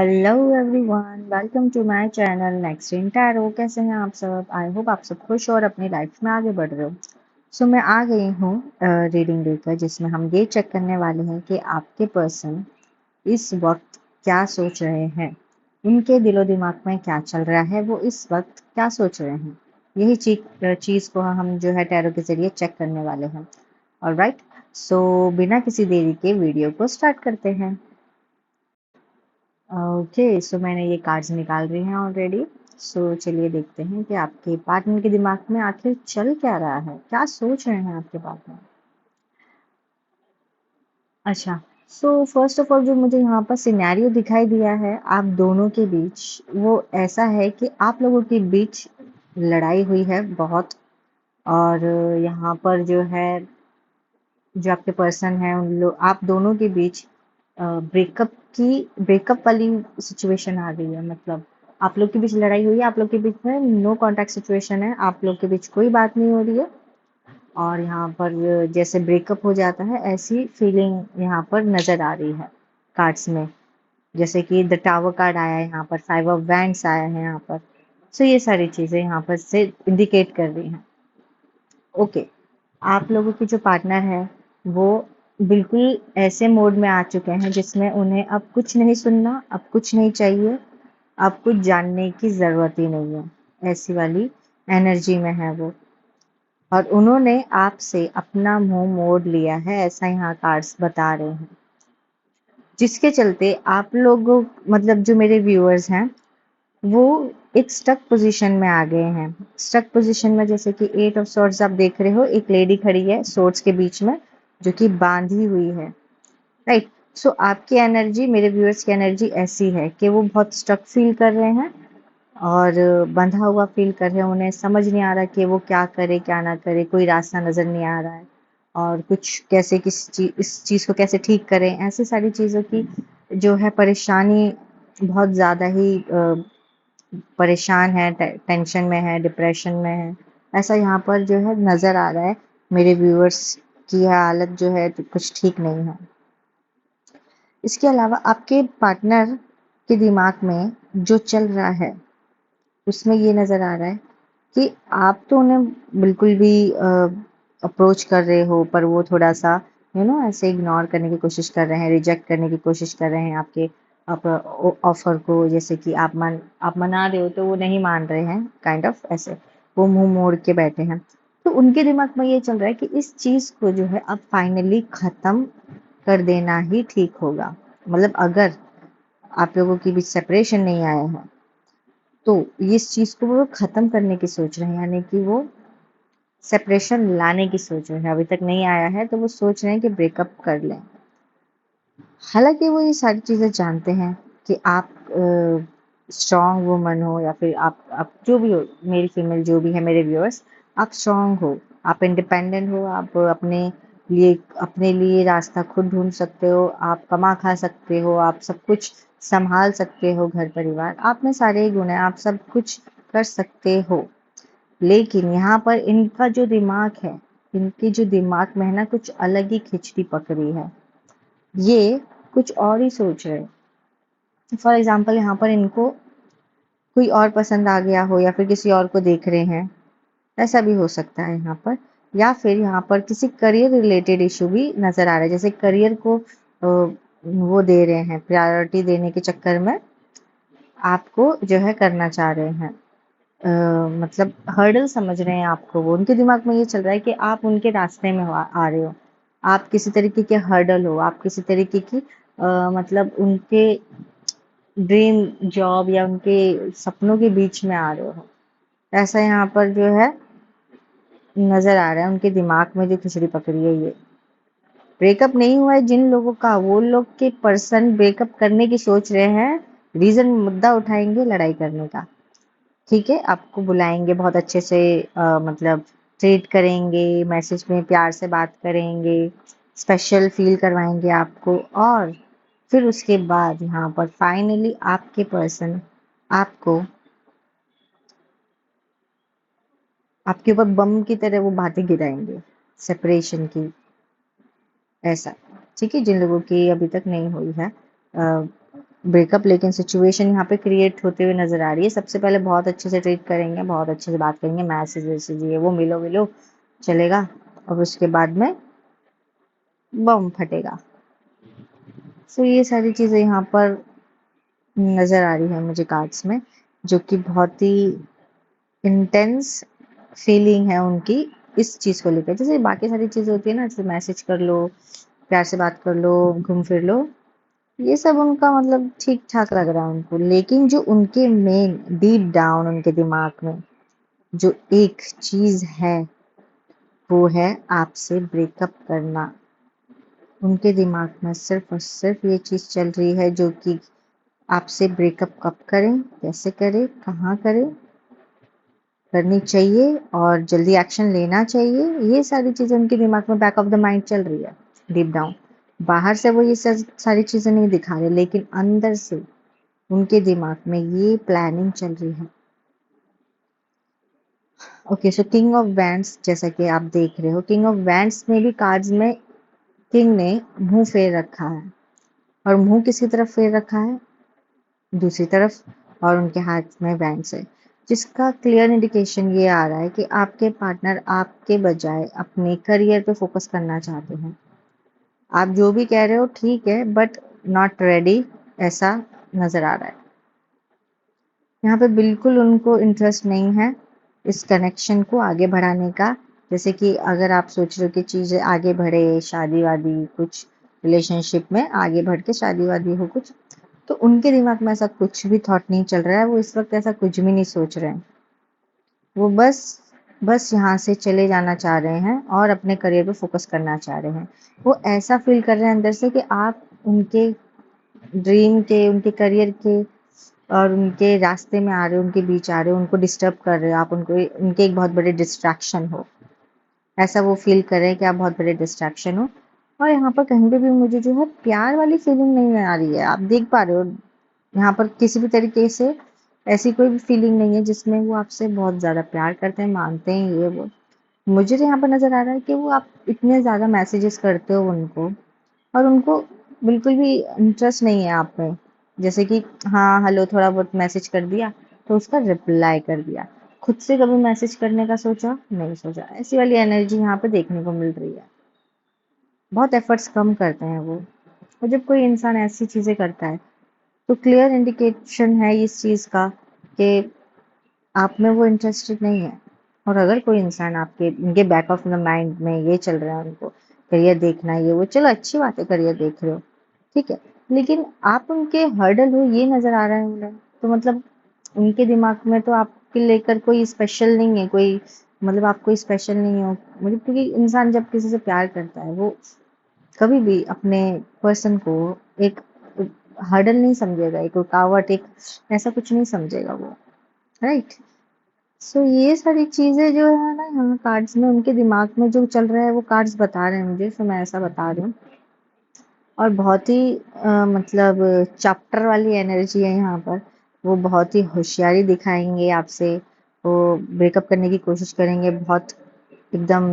Hello everyone, welcome to my channel next in tarot. कैसे हैं आप सब? आई होप आप सब खुश और अपनी लाइफ में आगे बढ़ रहे हो। सो मैं आ गई हूँ रीडिंग लेकर, जिसमें हम ये चेक करने वाले हैं कि आपके पर्सन इस वक्त क्या सोच रहे हैं, उनके दिलो दिमाग में क्या चल रहा है, वो इस वक्त क्या सोच रहे हैं। यही चीज़ को हम जो है टैरो के जरिए चेक करने वाले हैं। ऑलराइट, सो बिना किसी देरी के वीडियो को स्टार्ट करते हैं। ओके, सो मैंने ये कार्ड्स निकाल रही हैं ऑलरेडी। सो चलिए देखते हैं कि आपके पार्टनर के दिमाग में आखिर चल क्या रहा है, क्या सोच रहे हैं आपके पार्टनर। अच्छा, सो फर्स्ट ऑफ ऑल जो मुझे यहाँ पर सिनेरियो दिखाई दिया है आप दोनों के बीच, वो ऐसा है कि आप लोगों के बीच लड़ाई हुई है बहुत। और यहाँ पर जो है, जो आपके पर्सन है उन लोग, आप दोनों के बीच ब्रेकअप वाली सिचुएशन आ गई है। मतलब आप लोग के बीच लड़ाई हुई है, आप लोग के बीच में नो कांटेक्ट सिचुएशन है, आप लोग के बीच कोई बात नहीं हो रही है। और यहाँ पर जैसे ब्रेकअप हो जाता है ऐसी फीलिंग यहाँ पर नजर आ रही है कार्ड्स में। जैसे कि द टावर कार्ड आया है, यहाँ पर फाइव ऑफ वैंड्स आया है यहाँ पर। सो ये सारी चीजें यहाँ पर से इंडिकेट कर रही हैं। ओके, आप लोगों की जो पार्टनर है वो बिल्कुल ऐसे मोड में आ चुके हैं जिसमें उन्हें अब कुछ नहीं सुनना, अब कुछ नहीं चाहिए, अब कुछ जानने की ज़रूरत ही नहीं है। ऐसी वाली एनर्जी में है वो। और उन्होंने आपसे अपना मुंह मोड़ लिया है, ऐसा यहाँ कार्ड्स बता रहे हैं। जिसके चलते आप लोगों, मतलब जो मेरे व्यूअर्स हैं, वो एक स्टक पोजीशन में आ गए हैं। स्टक पोजीशन में जैसे कि एट ऑफ सॉर्ड्स आप देख रहे हो, एक लेडी खड़ी है सॉर्ड्स के बीच में जो कि बांधी हुई है। राइट, सो आपकी एनर्जी, मेरे व्यूअर्स की एनर्जी ऐसी है कि वो बहुत स्टक फील कर रहे हैं और बंधा हुआ फील कर रहे हैं। उन्हें समझ नहीं आ रहा कि वो क्या करे क्या ना करे, कोई रास्ता नजर नहीं आ रहा है। और कुछ कैसे इस चीज़ को कैसे ठीक करें, ऐसी सारी चीज़ों की जो है परेशानी, बहुत ज़्यादा ही परेशान है, टेंशन में है, डिप्रेशन में है, ऐसा यहाँ पर जो है नज़र आ रहा है। मेरे व्यूअर्स की हालत जो है तो कुछ ठीक नहीं है। इसके अलावा आपके पार्टनर के दिमाग में जो चल रहा है उसमें ये नज़र आ रहा है कि आप तो उन्हें बिल्कुल भी अप्रोच कर रहे हो, पर वो थोड़ा सा ऐसे इग्नोर करने की कोशिश कर रहे हैं, रिजेक्ट करने की कोशिश कर रहे हैं आपके ऑफर को। जैसे कि आप मना रहे हो तो वो नहीं मान रहे हैं, काइंड ऑफ ऐसे वो मुंह मोड़ के बैठे हैं। तो उनके दिमाग में ये चल रहा है कि इस चीज को जो है अब फाइनली खत्म कर देना ही ठीक होगा। मतलब अगर आप लोगों के बीच सेपरेशन नहीं आया है तो इस चीज को वो खत्म करने की सोच रहे हैं, यानी कि वो सेपरेशन लाने की सोच रहे हैं। अभी तक नहीं आया है तो वो सोच रहे हैं कि ब्रेकअप कर लें। हालांकि वो ये सारी चीजें जानते हैं कि आप स्ट्रॉन्ग वुमन हो, या फिर आप जो भी हो, मेल फीमेल जो भी है मेरे व्यूअर्स, आप स्ट्रॉन्ग हो, आप इंडिपेंडेंट हो, आप अपने लिए रास्ता खुद ढूंढ सकते हो, आप कमा खा सकते हो, आप सब कुछ संभाल सकते हो, घर परिवार आप में सारे ही गुण हैं, आप सब कुछ कर सकते हो। लेकिन यहाँ पर इनका जो दिमाग है, इनके जो दिमाग में है ना, कुछ अलग ही खिचड़ी पकड़ी है। ये कुछ और ही सोच रहे हैं। फॉर एग्जाम्पल यहाँ पर इनको कोई और पसंद आ गया हो, या फिर किसी और को देख रहे हैं, ऐसा भी हो सकता है यहाँ पर। या फिर यहाँ पर किसी करियर रिलेटेड इशू भी नजर आ रहा है, जैसे करियर को वो दे रहे हैं, प्रायोरिटी देने के चक्कर में आपको जो है करना चाह रहे हैं। मतलब हर्डल समझ रहे हैं आपको वो। उनके दिमाग में ये चल रहा है कि आप उनके रास्ते में आ रहे हो, आप किसी तरीके के हर्डल हो, आप किसी तरीके की मतलब उनके ड्रीम जॉब या उनके सपनों के बीच में आ रहे हो, ऐसा यहाँ पर जो है नजर आ रहा है। उनके दिमाग में जो खिचड़ी पकड़ी है, ये ब्रेकअप नहीं हुआ है जिन लोगों का, वो लोग के पर्सन ब्रेकअप करने की सोच रहे हैं। रीजन मुद्दा उठाएंगे लड़ाई करने का, ठीक है, आपको बुलाएंगे बहुत अच्छे से, मतलब ट्रीट करेंगे, मैसेज में प्यार से बात करेंगे, स्पेशल फील करवाएंगे आपको। और फिर उसके बाद यहाँ पर फाइनली आपके पर्सन आपको, आपके ऊपर बम की तरह वो बातें गिराएंगे सेपरेशन की, ऐसा। ठीक है, जिन लोगों की अभी तक नहीं हुई है, ब्रेकअप, लेकिन सिचुएशन यहाँ पे क्रिएट होते हुए नजर आ रही है। सबसे पहले बहुत अच्छे से ट्रीट करेंगे, बहुत अच्छे से बात करेंगे, मैसेज वैसेज ये वो मिलो मिलो चलेगा, और उसके बाद में बम फटेगा। सो ये सारी चीजें यहाँ पर नजर आ रही है मुझे कार्ड्स में, जो कि बहुत ही इंटेंस फीलिंग है उनकी इस चीज को लेकर। जैसे बाकी सारी चीजें होती है ना, जैसे मैसेज कर लो, प्यार से बात कर लो, घूम फिर लो, ये सब उनका मतलब ठीक ठाक लग रहा है उनको। लेकिन जो उनके मेन डीप डाउन उनके दिमाग में जो एक चीज है, वो है आपसे ब्रेकअप करना। उनके दिमाग में सिर्फ और सिर्फ ये चीज चल रही है, जो कि आपसे ब्रेकअप कब करें, कैसे करें, कहाँ करें, करनी चाहिए और जल्दी एक्शन लेना चाहिए। ये सारी चीजें उनके दिमाग में बैक ऑफ द माइंड चल रही है डीप डाउन। बाहर से वो ये सारी चीजें नहीं दिखा रहे, लेकिन अंदर से उनके दिमाग में ये प्लानिंग चल रही है। Okay, so king of wands, जैसा कि आप देख रहे हो, किंग ऑफ वैंड्स में भी कार्ड्स में किंग ने मुंह फेर रखा है, और मुंह किसकी तरफ फेर रखा है, दूसरी तरफ, और उनके हाथ में वैंड्स है, जिसका क्लियर इंडिकेशन ये आ रहा है कि आपके पार्टनर आपके बजाय अपने करियर पे फोकस करना चाहते हैं। आप जो भी कह रहे हो ठीक है, बट नॉट रेडी, ऐसा नजर आ रहा है। यहाँ पे बिल्कुल उनको इंटरेस्ट नहीं है इस कनेक्शन को आगे बढ़ाने का। जैसे कि अगर आप सोच रहे हो कि चीजें आगे बढ़े, शादी वादी कुछ रिलेशनशिप में आगे बढ़ के शादी वादी हो कुछ, तो उनके दिमाग में ऐसा कुछ भी थॉट नहीं चल रहा है। वो इस वक्त ऐसा कुछ भी नहीं सोच रहे हैं। वो बस यहाँ से चले जाना चाह रहे हैं और अपने करियर पे फोकस करना चाह रहे हैं। वो ऐसा फील कर रहे हैं अंदर से कि आप उनके ड्रीम के, उनके करियर के और उनके रास्ते में आ रहे हो, उनके बीच आ रहे हो, उनको डिस्टर्ब कर रहे हो, आप उनको उनके एक बहुत बड़े डिस्ट्रैक्शन हो। ऐसा वो फील कर रहे हैं कि आप बहुत बड़े डिस्ट्रैक्शन हो। और यहाँ पर कहीं पे भी मुझे जो है प्यार वाली फीलिंग नहीं आ रही है। आप देख पा रहे हो यहाँ पर किसी भी तरीके से ऐसी कोई भी फीलिंग नहीं है जिसमें वो आपसे बहुत ज्यादा प्यार करते हैं, मानते हैं, ये वो। मुझे तो यहाँ पर नजर आ रहा है कि वो आप इतने ज्यादा मैसेजेस करते हो उनको, और उनको बिल्कुल भी इंटरेस्ट नहीं है आप में। जैसे कि हाँ हेलो थोड़ा बहुत मैसेज कर दिया तो उसका रिप्लाई कर दिया, खुद से कभी मैसेज करने का सोचा नहीं सोचा। ऐसी वाली एनर्जी यहाँ पे देखने को मिल रही है। बहुत एफर्ट्स कम करते हैं वो। और जब कोई इंसान ऐसी चीजें करता है तो क्लियर इंडिकेशन है इस चीज का कि आप में वो इंटरेस्टेड नहीं है। और अगर कोई इंसान आपके उनके बैक ऑफ द माइंड में ये चल रहा है, उनको करियर देखना है, ये वो, चलो अच्छी बात है करियर देख रहे हो, ठीक है, लेकिन आप उनके हर्डल हो ये नजर आ रहा है उन्हें, तो मतलब उनके दिमाग में तो आपके लेकर कोई स्पेशल नहीं है, कोई मतलब आप कोई स्पेशल नहीं हो। मतलब क्योंकि इंसान जब किसी से प्यार करता है वो कभी भी अपने पर्सन को एक हर्डल नहीं समझेगा, एक रुकावट, एक ऐसा कुछ नहीं समझेगा वो, राइट। सो ये सारी चीजें जो है ना यहाँ कार्ड्स में उनके दिमाग में जो चल रहा है वो कार्ड्स बता रहे हैं मुझे, तो मैं ऐसा बता रही हूँ। और बहुत ही मतलब चैप्टर वाली एनर्जी है यहाँ पर। वो बहुत ही होशियारी दिखाएंगे आपसे, वो ब्रेकअप करने की कोशिश करेंगे, बहुत एकदम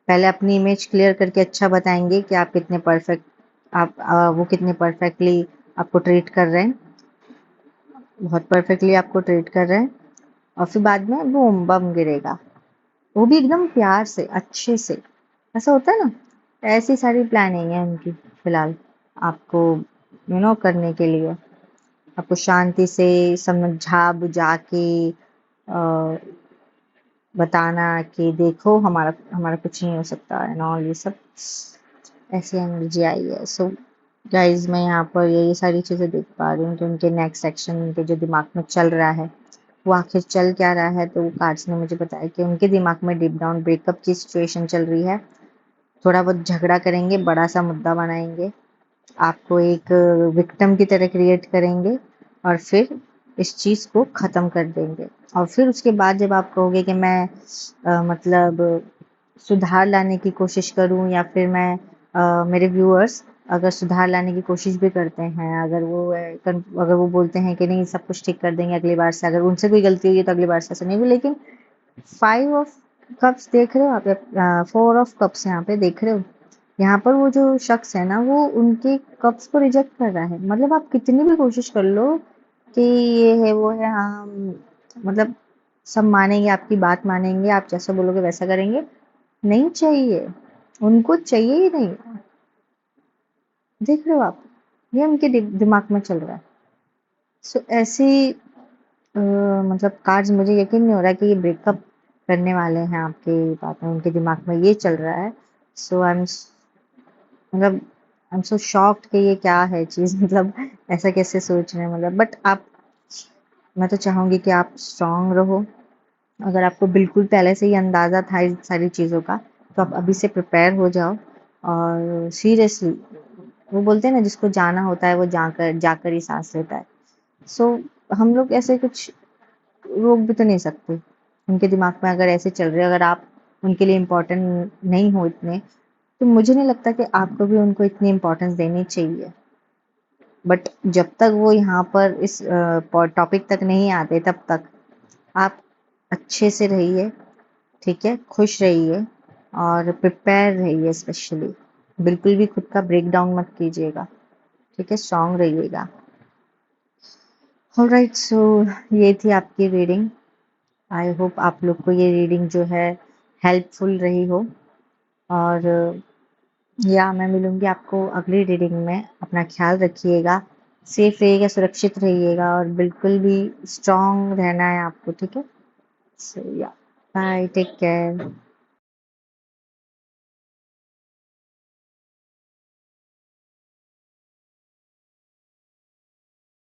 पहले अपनी इमेज क्लियर करके अच्छा बताएंगे कि आप कितने परफेक्ट, आप वो कितने परफेक्टली आपको ट्रीट कर रहे हैं, बहुत परफेक्टली आपको ट्रीट कर रहे हैं। और फिर बाद में बूम बम गिरेगा, वो भी एकदम प्यार से अच्छे से। ऐसा होता है ना, ऐसी सारी प्लानिंग है उनकी फिलहाल आपको करने के लिए, आपको शांति से समझा बुझा के बताना कि देखो हमारा हमारा कुछ नहीं हो सकता है ना, ये सब ऐसी एनर्जी आई है। सो गाइज मैं यहाँ पर ये सारी चीजें देख पा रही हूँ कि उनके नेक्स्ट सेक्शन, उनके जो दिमाग में चल रहा है वो आखिर चल क्या रहा है। तो कार्ड्स ने मुझे बताया कि उनके दिमाग में डीप डाउन ब्रेकअप की सिचुएशन चल रही है। थोड़ा बहुत झगड़ा करेंगे, बड़ा सा मुद्दा बनाएंगे, आपको एक विक्टिम की तरह क्रिएट करेंगे, और फिर इस चीज को खत्म कर देंगे। और फिर उसके बाद जब आप कहोगे कि मैं मतलब सुधार लाने की कोशिश करूं, या फिर मैं मेरे व्यूअर्स अगर सुधार लाने की कोशिश भी करते हैं, अगर वो बोलते हैं कि नहीं सब कुछ ठीक कर देंगे अगली बार से, अगर उनसे कोई गलती हुई है तो अगली बार से ऐसा नहीं हुई। लेकिन 5 ऑफ कप्स देख रहे हो आप, 4 ऑफ कप्स यहाँ पे देख रहे हो, यहाँ पर वो जो शख्स है ना, वो उनके कप्स को रिजेक्ट कर रहा है। मतलब आप कितनी भी कोशिश कर लो कि ये है वो है, हाँ मतलब सब मानेंगे, आपकी बात मानेंगे, आप जैसा बोलोगे वैसा करेंगे, नहीं चाहिए, उनको चाहिए ही नहीं। देख रहे हो आप, ये उनके दिमाग में चल रहा है। सो ऐसी मतलब कार्ड्स, मुझे यकीन नहीं हो रहा कि ये ब्रेकअप करने वाले हैं आपके बात में, उनके दिमाग में ये चल रहा है। सो मतलब आई एम सो शॉक्ड कि ये क्या है चीज़ मतलब ऐसा कैसे सोच रहे हैं मतलब। बट आप, मैं तो चाहूँगी कि आप स्ट्रांग रहो। अगर आपको बिल्कुल पहले से ही अंदाज़ा था इन सारी चीज़ों का, तो आप अभी से प्रिपेयर हो जाओ। और सीरियसली, वो बोलते हैं ना, जिसको जाना होता है वो जाकर जाकर ही सांस लेता है। सो हम लोग ऐसे कुछ रोक भी तो नहीं सकते। उनके दिमाग में अगर ऐसे चल रहे हैं, अगर आप उनके लिए इम्पोर्टेंट नहीं हो इतने, तो मुझे नहीं लगता कि आपको भी उनको इतनी इम्पोर्टेंस देनी चाहिए। बट जब तक वो यहाँ पर इस टॉपिक तक नहीं आते, तब तक आप अच्छे से रहिए, ठीक है? खुश रहिए और प्रिपेयर रहिए स्पेशली। बिल्कुल भी खुद का ब्रेक डाउन मत कीजिएगा, ठीक है? स्ट्रांग रहिएगा। ऑलराइट, सो ये थी आपकी रीडिंग। आई होप आप लोग को ये रीडिंग जो है हेल्पफुल रही हो। और या मैं मिलूंगी आपको अगली रीडिंग में। अपना ख्याल रखिएगा, सेफ रहिएगा, सुरक्षित रहिएगा और बिल्कुल भी स्ट्रांग रहना है आपको, ठीक है? सो या, बाय, टेक केयर।